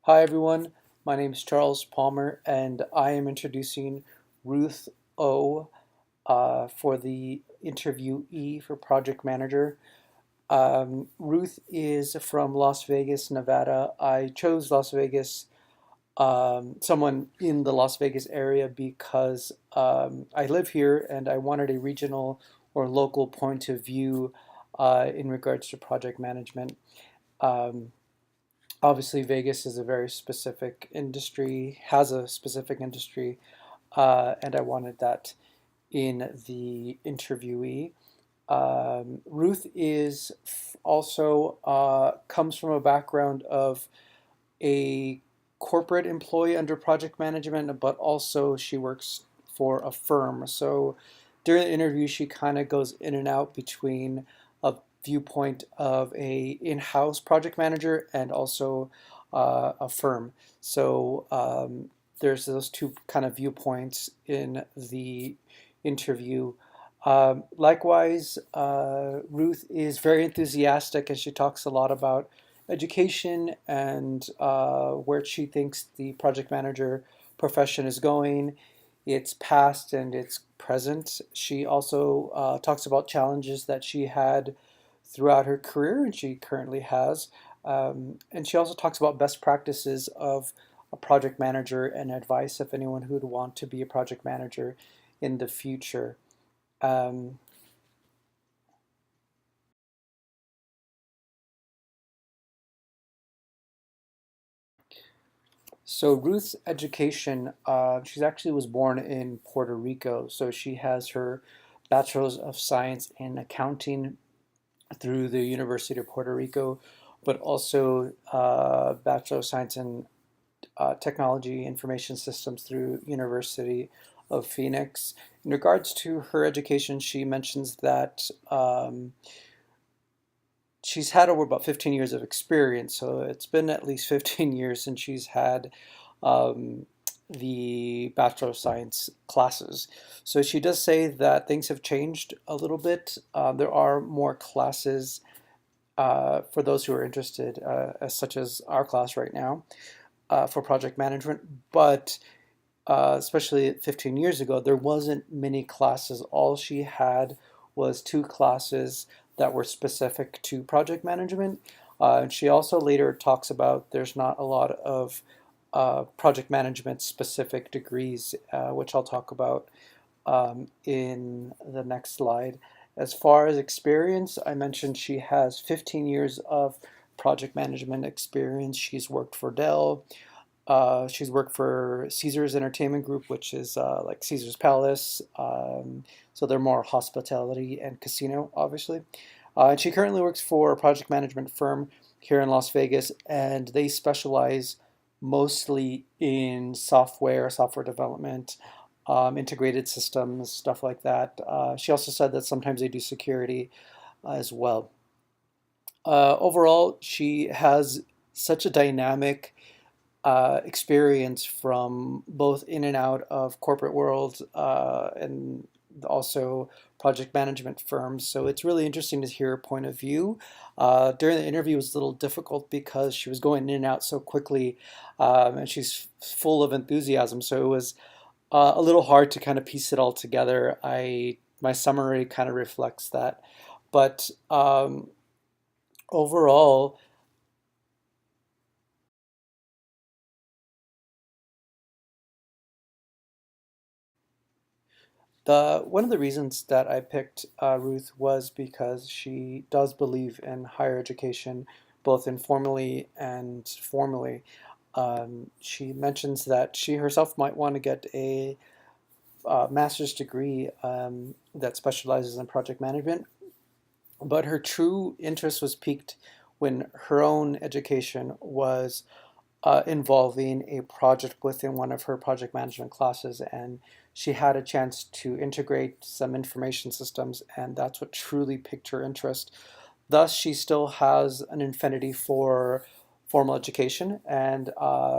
Hi everyone, my name is Charles Palmer and I am introducing Ruth O for the interviewee for project manager. Ruth is from Las Vegas, Nevada. I chose Las Vegas, someone in the Las Vegas area because I live here and I wanted a regional or local point of view in regards to project management. Um, Obviously, Vegas is a very specific industry, has a specific industry, and I wanted that in the interviewee. Ruth is also comes from a background of a corporate employee under project management, but also she works for a firm. So during the interview, she kind of goes in and out between a viewpoint of a in-house project manager and also a firm. So there's those two kind of viewpoints in the interview. Likewise, Ruth is very enthusiastic and she talks a lot about education and where she thinks the project manager profession is going, its past and its present. She also talks about challenges that she had throughout her career and she currently has. And she also talks about best practices of a project manager and advice of anyone who would want to be a project manager in the future. Um, So Ruth's education, she's actually was born in Puerto Rico. So she has her Bachelor's of Science in Accounting through the University of Puerto Rico, but also Bachelor of Science in Technology Information Systems through University of Phoenix. In regards to her education, she mentions that she's had over about 15 years of experience. So it's been at least 15 years since she's had um, the Bachelor of Science classes. So she does say that things have changed a little bit. There are more classes for those who are interested, such as our class right now for project management. But especially 15 years ago, there wasn't many classes. All she had was two classes that were specific to project management. And she also later talks about there's not a lot of project management specific degrees, which I'll talk about in the next slide. As far as experience, I mentioned she has 15 years of project management experience. She's worked for Dell. She's worked for Caesars Entertainment Group, which is like Caesar's Palace. So they're more hospitality and casino, obviously. And she currently works for a project management firm here in Las Vegas, and they specialize mostly in software development, integrated systems, stuff like that. She also said that sometimes they do security as well. Overall, she has such a dynamic experience from both in and out of corporate world and also project management firms. So it's really interesting to hear her point of view. During the interview, it was a little difficult because she was going in and out so quickly, and she's full of enthusiasm. So it was a little hard to kind of piece it all together. My summary kind of reflects that, but overall. One of the reasons that I picked Ruth was because she does believe in higher education, both informally and formally. She mentions that she herself might want to get a master's degree that specializes in project management, but her true interest was piqued when her own education was involving a project within one of her project management classes, and she had a chance to integrate some information systems, and that's what truly piqued her interest. Thus, she still has an affinity for formal education, and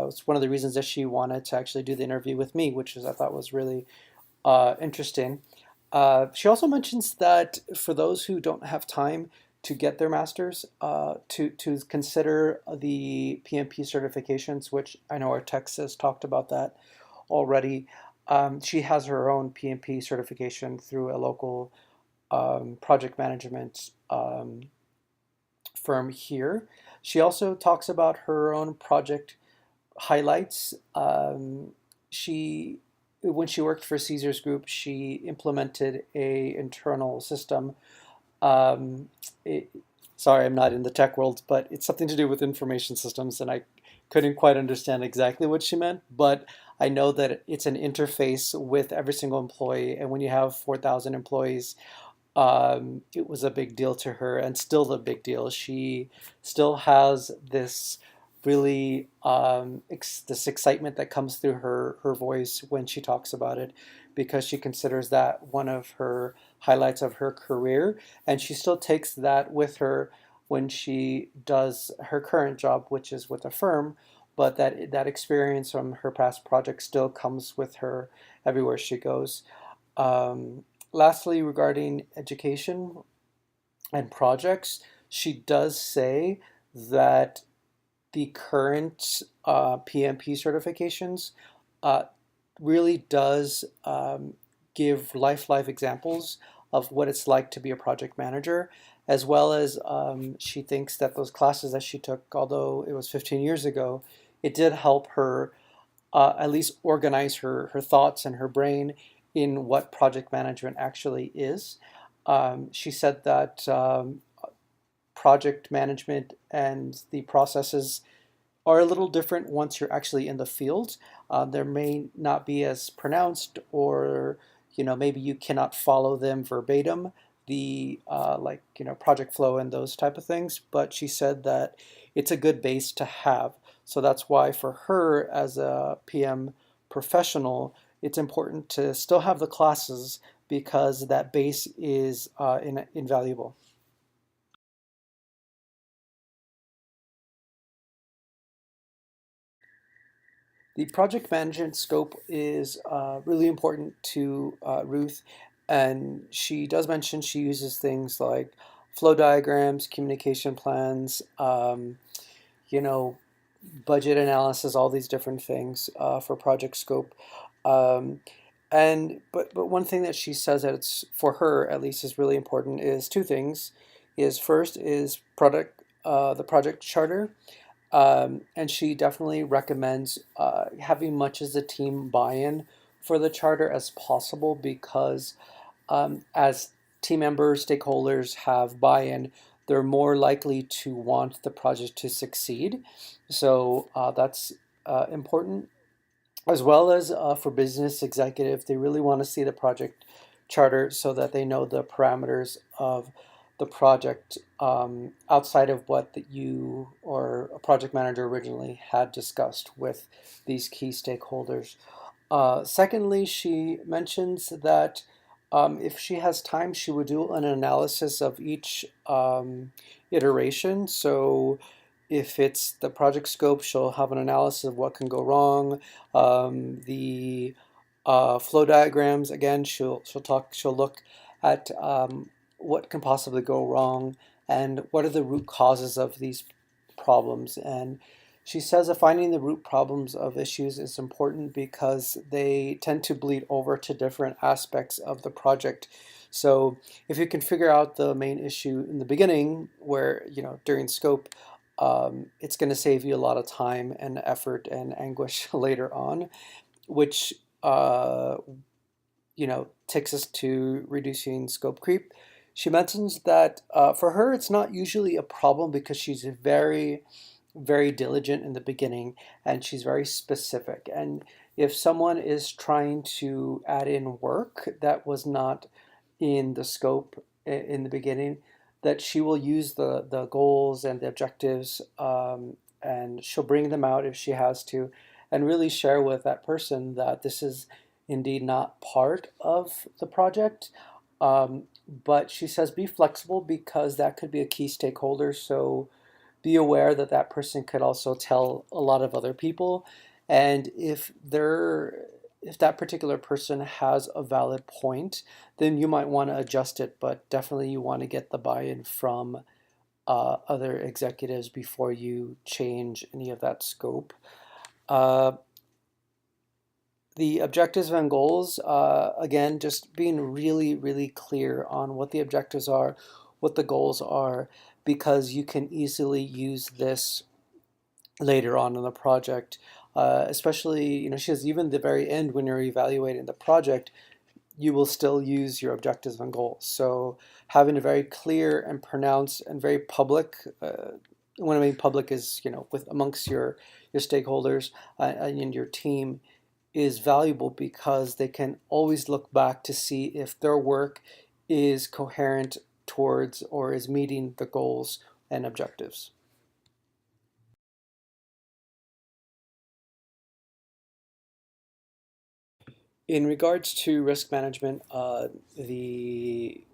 it's one of the reasons that she wanted to actually do the interview with me, which is I thought was really interesting. She also mentions that for those who don't have time to get their master's, to consider the PMP certifications, which I know our text has talked about that already. She has her own PMP certification through a local project management firm here. She also talks about her own project highlights. She When she worked for Caesars Group, she implemented a internal system. Um, it, Sorry, I'm not in the tech world, but it's something to do with information systems, and I couldn't quite understand exactly what she meant. But I know that it's an interface with every single employee, and when you have 4,000 employees, it was a big deal to her, and still a big deal. She still has this really this excitement that comes through her voice when she talks about it, because she considers that one of her highlights of her career, and she still takes that with her when she does her current job, which is with a firm. But that experience from her past project still comes with her everywhere she goes. Um, Lastly, regarding education and projects, she does say that the current PMP certifications uh, really does give life examples of what it's like to be a project manager, as well as she thinks that those classes that she took, although it was 15 years ago, it did help her at least organize her thoughts and her brain in what project management actually is. She said that project management and the processes are a little different once you're actually in the field. There may not be as pronounced, or maybe you cannot follow them verbatim, the like project flow and those type of things. But she said that it's a good base to have. So that's why for her as a PM professional, it's important to still have the classes, because that base is invaluable. The project management scope is really important to Ruth, and she does mention she uses things like flow diagrams, communication plans, you know, budget analysis, all these different things for project scope. Um, but one thing that she says that it's for her at least is really important is two things. Is first is product the project charter, and she definitely recommends having much as a team buy-in for the charter as possible, because as team members, stakeholders have buy-in, they're more likely to want the project to succeed. So that's important, as well as for business executive. They really want to see the project charter so that they know the parameters of the project outside of what that you or a project manager originally had discussed with these key stakeholders. Secondly, she mentions that if she has time, she would do an analysis of each iteration. So if it's the project scope, she'll have an analysis of what can go wrong. The flow diagrams, again, she'll look at what can possibly go wrong and what are the root causes of these problems. And she says that finding the root problems of issues is important because they tend to bleed over to different aspects of the project. So if you can figure out the main issue in the beginning, where during scope, it's going to save you a lot of time and effort and anguish later on, which uh, takes us to reducing scope creep. She mentions that for her, it's not usually a problem because she's very, very diligent in the beginning, and she's very specific. And if someone is trying to add in work that was not in the scope in the beginning, that she will use the goals and the objectives, and she'll bring them out if she has to, and really share with that person that this is indeed not part of the project. But she says be flexible because that could be a key stakeholder. So be aware that that person could also tell a lot of other people. And if they're if that particular person has a valid point, then you might want to adjust it, but definitely you want to get the buy-in from other executives before you change any of that scope. Uh, the objectives and goals, again, just being really, really clear on what the objectives are, what the goals are, because you can easily use this later on in the project. Especially, she says even the very end when you're evaluating the project, you will still use your objectives and goals. So having a very clear and pronounced and very public, when I mean public is, with amongst your stakeholders and your team, is valuable because they can always look back to see if their work is coherent towards or is meeting the goals and objectives. In regards to risk management, the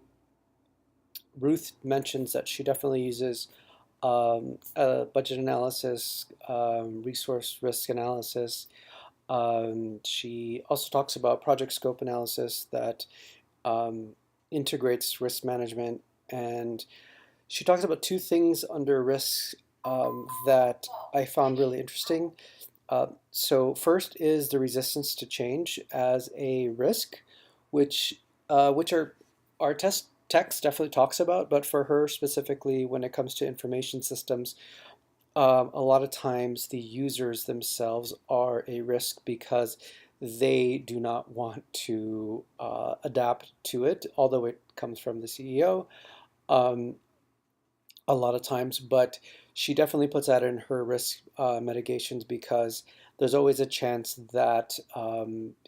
Ruth mentions that she definitely uses budget analysis, resource risk analysis. She also talks about project scope analysis that um, integrates risk management, and she talks about two things under risk that I found really interesting. So first is the resistance to change as a risk, which our test text definitely talks about, but for her specifically, when it comes to information systems, a lot of times the users themselves are a risk because they do not want to adapt to it, although it comes from the CEO. Um, a lot of times, but she definitely puts that in her risk mitigations because there's always a chance that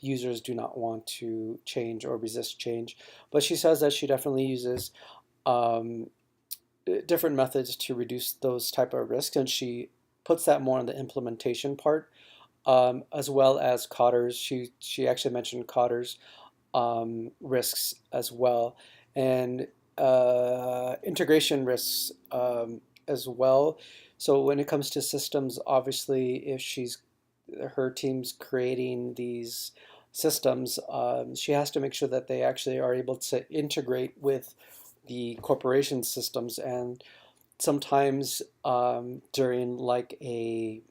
users do not want to change or resist change. But she says that she definitely uses um, different methods to reduce those type of risks, and she puts that more on the implementation part, as well as Cotter's. She actually mentioned Cotter's risks as well, and integration risks as well. So when it comes to systems, obviously, if her team's creating these systems, she has to make sure that they actually are able to integrate with the corporation systems. And sometimes during like a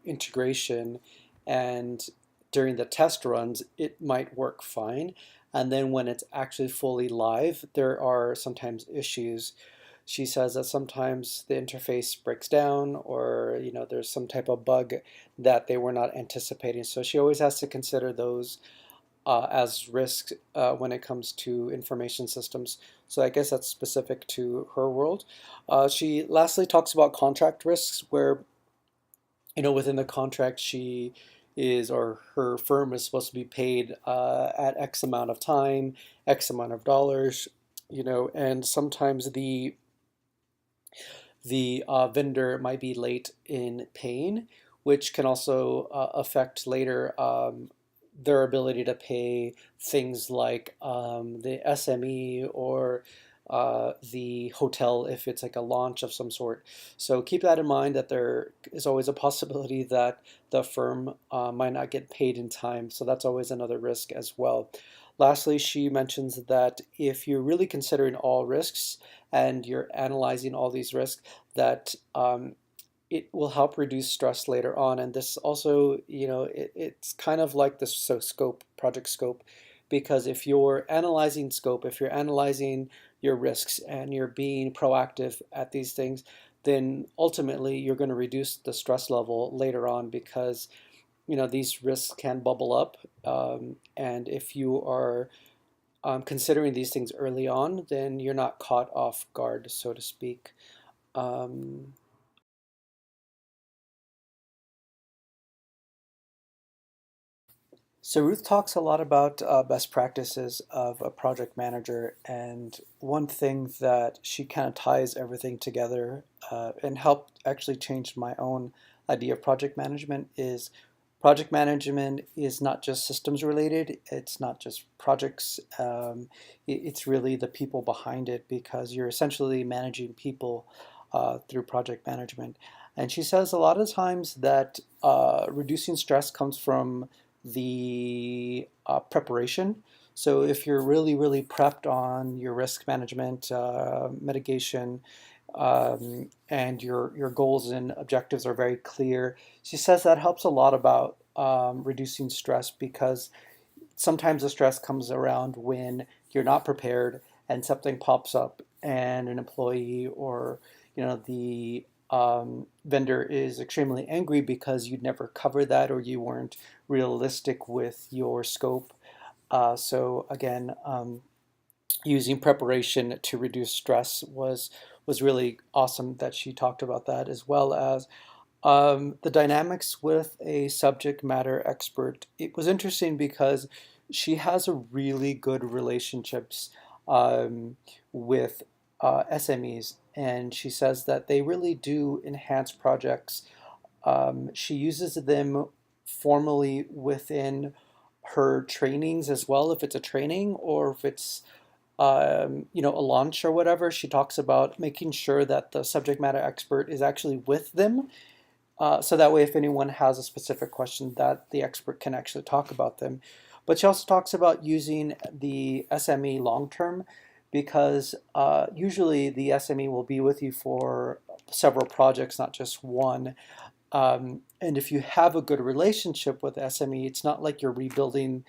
integration and during the test runs, it might work fine. And then when it's actually fully live, there are sometimes issues. She says that sometimes the interface breaks down or there's some type of bug that they were not anticipating. So she always has to consider those as risks when it comes to information systems. So I guess that's specific to her world. She lastly talks about contract risks where within the contract, she is or her firm is supposed to be paid at X amount of time, X amount of dollars, and sometimes the vendor might be late in paying, which can also affect later their ability to pay things like the SME or the hotel if it's like a launch of some sort. So keep that in mind that there is always a possibility that the firm might not get paid in time. So that's always another risk as well. Lastly, she mentions that if you're really considering all risks and you're analyzing all these risks, that it will help reduce stress later on. And this also, it's kind of like the project scope, because if you're analyzing scope, if you're analyzing your risks and you're being proactive at these things, then ultimately you're going to reduce the stress level later on because these risks can bubble up. And if you are considering these things early on, then you're not caught off guard, so to speak. Um, so Ruth talks a lot about best practices of a project manager, and one thing that she kind of ties everything together and helped actually change my own idea of project management is not just systems related. It's not just projects. It's really the people behind it because you're essentially managing people through project management. And she says a lot of times that reducing stress comes from the preparation. So if you're really, really prepped on your risk management, mitigation, and your goals and objectives are very clear, she says that helps a lot about reducing stress, because sometimes the stress comes around when you're not prepared and something pops up and an employee or the vendor is extremely angry because you'd never covered that or you weren't realistic with your scope. So again, using preparation to reduce stress was really awesome that she talked about that, as well as the dynamics with a subject matter expert. It was interesting because she has a really good relationships with SMEs, and she says that they really do enhance projects. She uses them formally within her trainings as well, if it's a training or if it's a launch or whatever. She talks about making sure that the subject matter expert is actually with them, so that way, if anyone has a specific question, that the expert can actually talk about them. But she also talks about using the SME long term, because usually the SME will be with you for several projects, not just one. And if you have a good relationship with SME, it's not like you're rebuilding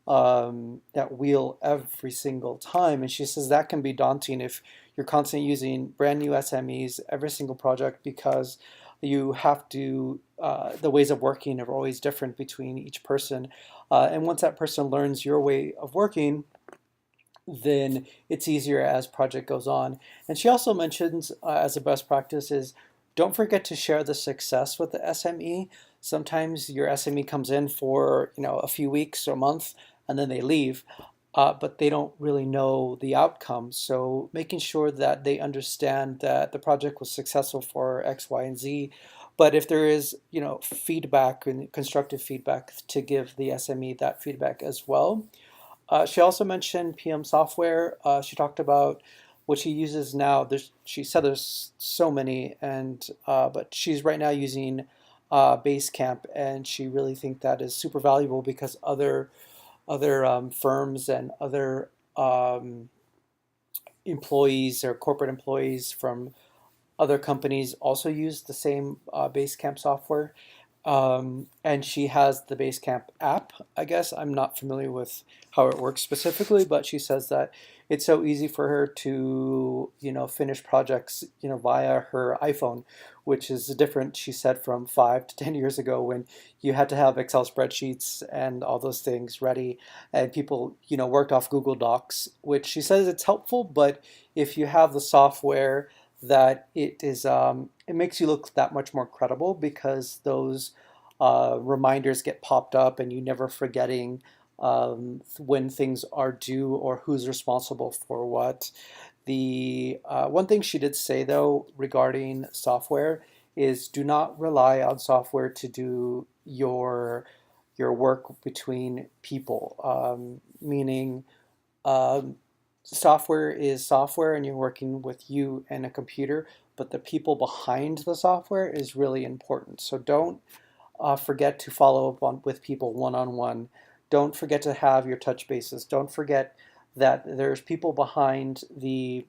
that wheel every single time. And she says that can be daunting if you're constantly using brand new SMEs every single project, because you have to, the ways of working are always different between each person. And once that person learns your way of working, then it's easier as project goes on. And she also mentions as a best practice is don't forget to share the success with the SME. Sometimes your SME comes in for a few weeks or a month and then they leave, but they don't really know the outcome. So making sure that they understand that the project was successful for X, Y, and Z. But if there is feedback and constructive feedback, to give the SME that feedback as well. She also mentioned PM software. She talked about what she uses now. She said there's so many, and but she's right now using Basecamp, and she really think that is super valuable because other firms and other employees or corporate employees from other companies also use the same Basecamp software. And she has the Basecamp app, I guess. I'm not familiar with how it works specifically, but she says that it's so easy for her to, finish projects, via her iPhone, which is different, she said, from 5 to 10 years ago when you had to have Excel spreadsheets and all those things ready, and people, worked off Google Docs, which she says it's helpful, but if you have the software, that it makes you look that much more credible, because those reminders get popped up and you never forgetting when things are due or who's responsible for what. The one thing she did say though regarding software is do not rely on software to do your work between people, meaning um, software is software and you're working with you and a computer, but the people behind the software is really important. So don't forget to follow up with people one-on-one. Don't forget to have your touch bases. Don't forget that there's people behind the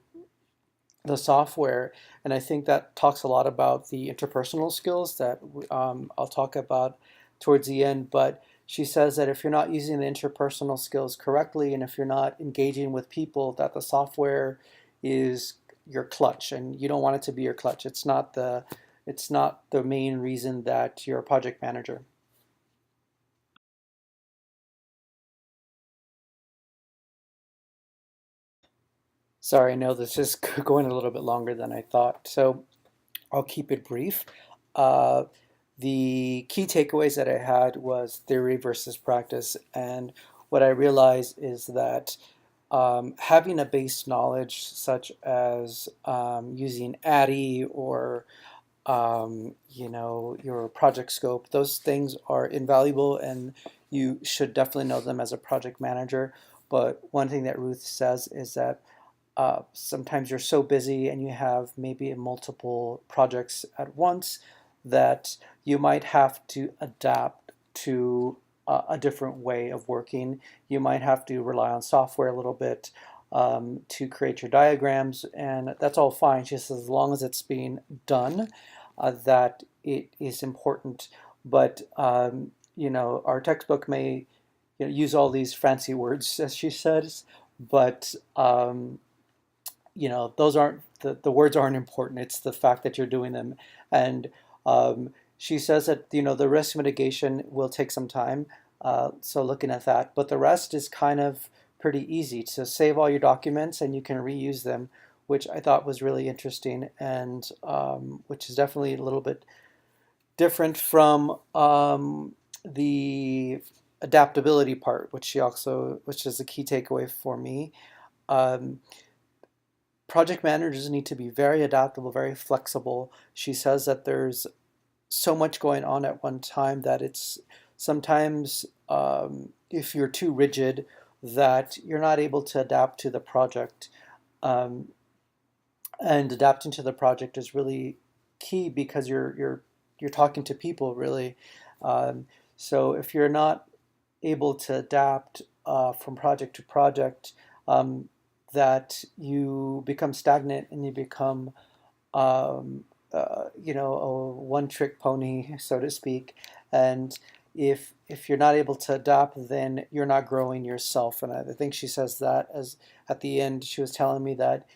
software. And I think that talks a lot about the interpersonal skills that I'll talk about towards the end. But she says that if you're not using the interpersonal skills correctly, and if you're not engaging with people, that the software is your clutch, and you don't want it to be your clutch. It's not the main reason that you're a project manager. Sorry, I know this is going a little bit longer than I thought, so I'll keep it brief. Uh, the key takeaways that I had was theory versus practice, and what I realized is that having a base knowledge such as using ADDIE or your project scope, those things are invaluable and you should definitely know them as a project manager. But one thing that Ruth says is that sometimes you're so busy and you have maybe multiple projects at once that you might have to adapt to a different way of working. You might have to rely on software a little bit to create your diagrams, and that's all fine, just as long as it's being done, that it is important. But our textbook may use all these fancy words, as she says, but those aren't the words aren't important. It's the fact that you're doing them. And she says that the risk mitigation will take some time. So looking at that, but the rest is kind of pretty easy to save all your documents and you can reuse them, which I thought was really interesting, and which is definitely a little bit different from the adaptability part, which is a key takeaway for me. Um, Project managers need to be very adaptable, very flexible. She says that there's so much going on at one time that it's sometimes, if you're too rigid, that you're not able to adapt to the project. Um, and adapting to the project is really key because you're talking to people really. Um, so if you're not able to adapt from project to project, um, that you become stagnant and you become, a one-trick pony, so to speak. And if you're not able to adapt, then you're not growing yourself. And I think she says that as at the end, she was telling me that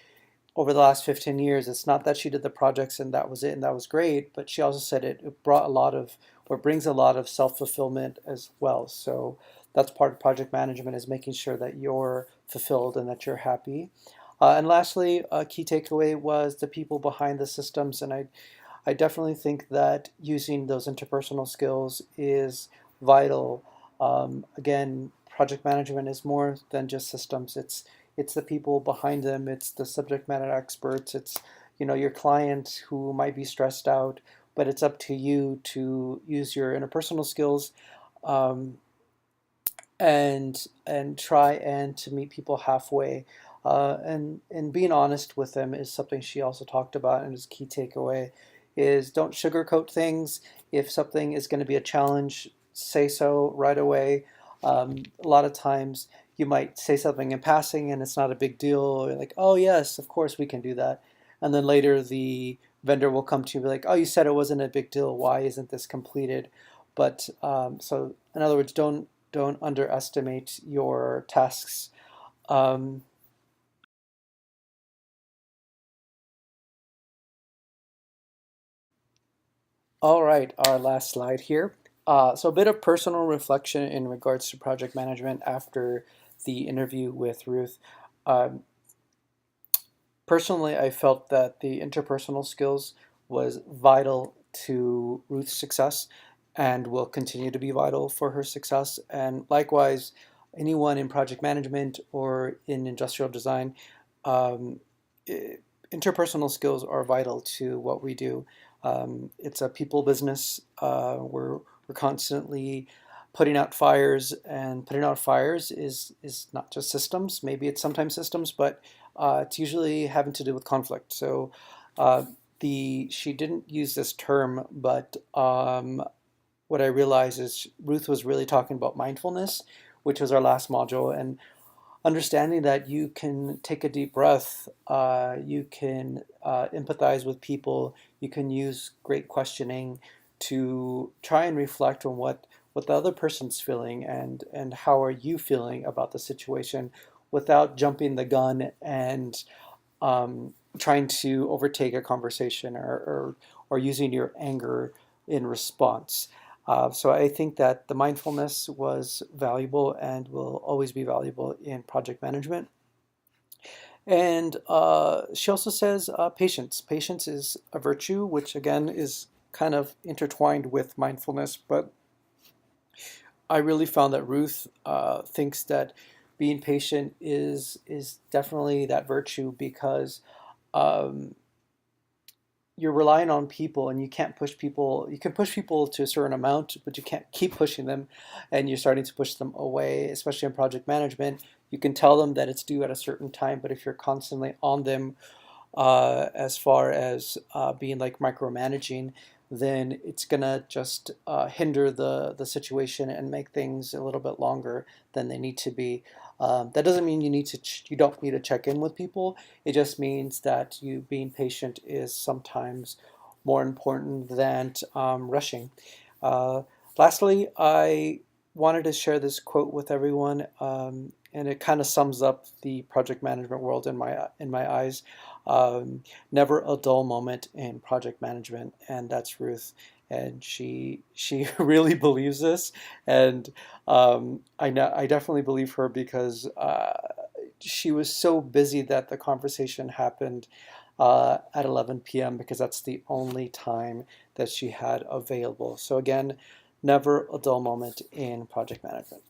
over the last 15 years, it's not that she did the projects and that was it and that was great, but she also said it brought a lot of, or brings a lot of self-fulfillment as well. So that's part of project management, is making sure that you're fulfilled and that you're happy. And lastly, a key takeaway was the people behind the systems. And I definitely think that using those interpersonal skills is vital. Again, project management is more than just systems. It's the people behind them. It's the subject matter experts. It's your client who might be stressed out, but it's up to you to use your interpersonal skills, um, and try and to meet people halfway. And being honest with them is something she also talked about, and his key takeaway is don't sugarcoat things. If something is going to be a challenge, say so right away. A lot of times you might say something in passing and it's not a big deal. You're like, oh yes, of course we can do that. And then later the vendor will come to you and be like, oh, you said it wasn't a big deal. Why isn't this completed? But so in other words, don't underestimate your tasks. Um, all right, our last slide here. So a bit of personal reflection in regards to project management after the interview with Ruth. Um, Personally, I felt that the interpersonal skills was vital to Ruth's success and will continue to be vital for her success. And likewise, anyone in project management or in industrial design, um, i- interpersonal skills are vital to what we do. It's a people business. We're constantly putting out fires, and putting out fires is not just systems. Maybe it's sometimes systems, but it's usually having to do with conflict. So uh, the she didn't use this term, but what I realized is Ruth was really talking about mindfulness, which was our last module, and understanding that you can take a deep breath, you can empathize with people, you can use great questioning to try and reflect on what the other person's feeling, and how are you feeling about the situation, without jumping the gun and trying to overtake a conversation, or using your anger in response. So I think that the mindfulness was valuable and will always be valuable in project management. And she also says patience. Patience is a virtue, which again is kind of intertwined with mindfulness. But I really found that Ruth thinks that being patient is definitely that virtue, because um, you're relying on people and you can't push people. You can push people to a certain amount, but you can't keep pushing them, and you're starting to push them away, especially in project management. You can tell them that it's due at a certain time, but if you're constantly on them as far as being like micromanaging, then it's gonna just hinder the situation and make things a little bit longer than they need to be. That doesn't mean you don't need to check in with people. It just means that you being patient is sometimes more important than rushing. Uh, Lastly, I wanted to share this quote with everyone, and it kind of sums up the project management world in my eyes. Never a dull moment in project management, and that's Ruth. And she really believes this, and I definitely believe her because she was so busy that the conversation happened at 11 p.m. because that's the only time that she had available. So again, never a dull moment in project management.